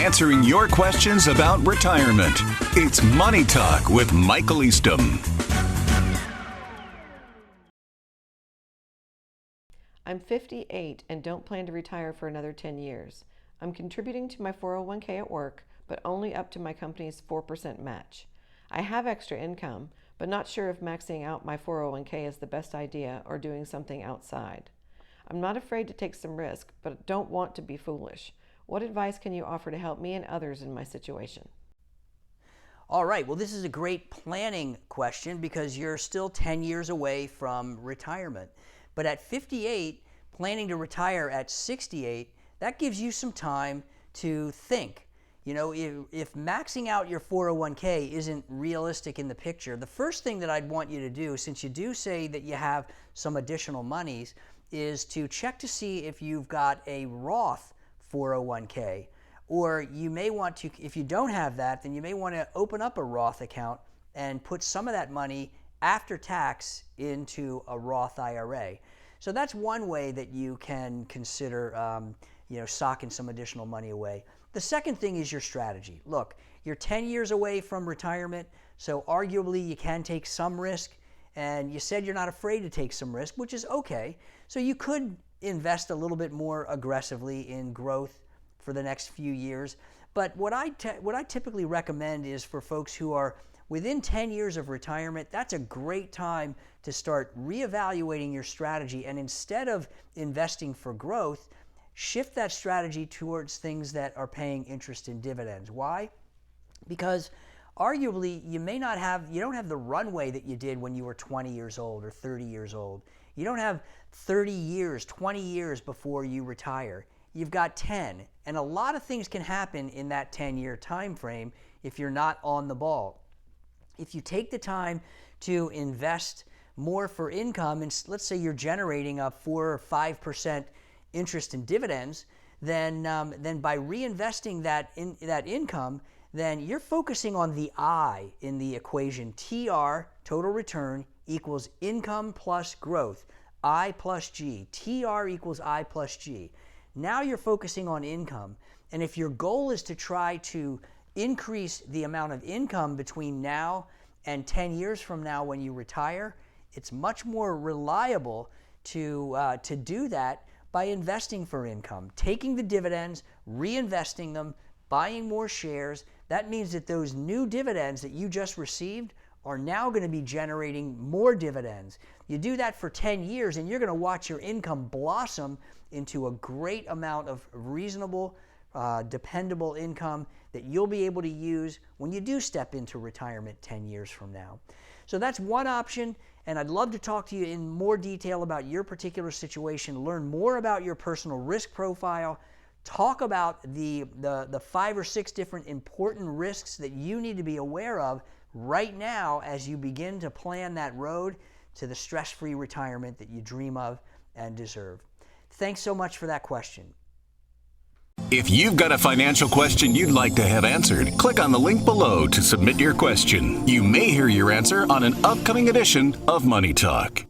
answering your questions about retirement. It's Money Talk with Michael Eastham. I'm 58 and don't plan to retire for another 10 years. I'm contributing to my 401k at work, but only up to my company's 4% match. I have extra income, but not sure if maxing out my 401k is the best idea or doing something outside. I'm not afraid to take some risk, but don't want to be foolish. What advice can you offer to help me and others in my situation? All right, well, this is a great planning question because you're still 10 years away from retirement. But at 58, planning to retire at 68, that gives you some time to think. You know, if maxing out your 401k isn't realistic in the picture, the first thing that I'd want you to do, since you do say that you have some additional monies, is to check to see if you've got a Roth 401k. Or you may want to, if you don't have that, then you may want to open up a Roth account and put some of that money after tax into a Roth IRA. So that's one way that you can consider socking some additional money away. The second thing is your strategy. Look, you're 10 years away from retirement, so arguably you can take some risk, and you said you're not afraid to take some risk, which is okay. So you could invest a little bit more aggressively in growth for the next few years. But what I typically recommend is for folks who are within 10 years of retirement, that's a great time to start reevaluating your strategy, and instead of investing for growth, shift that strategy towards things that are paying interest and dividends. Why? Because arguably you don't have the runway that you did when you were 20 years old or 30 years old. You don't have 30 years, 20 years before you retire. You've got 10, and a lot of things can happen in that 10-year time frame if you're not on the ball. If you take the time to invest more for income, and let's say you're generating a 4 or 5% interest in dividends, then by reinvesting that income, then you're focusing on the I in the equation. TR, total return, equals income plus growth. I plus G. TR equals I plus G. Now you're focusing on income. And if your goal is to try to increase the amount of income between now and 10 years from now when you retire, it's much more reliable to do that by investing for income, taking the dividends, reinvesting them, buying more shares. That means that those new dividends that you just received are now going to be generating more dividends. You do that for 10 years and you're going to watch your income blossom into a great amount of reasonable, dependable income that you'll be able to use when you do step into retirement 10 years from now. So that's one option, and I'd love to talk to you in more detail about your particular situation, learn more about your personal risk profile, talk about the 5 or 6 different important risks that you need to be aware of right now as you begin to plan that road to the stress-free retirement that you dream of and deserve. Thanks so much for that question. If you've got a financial question you'd like to have answered, click on the link below to submit your question. You may hear your answer on an upcoming edition of Money Talk.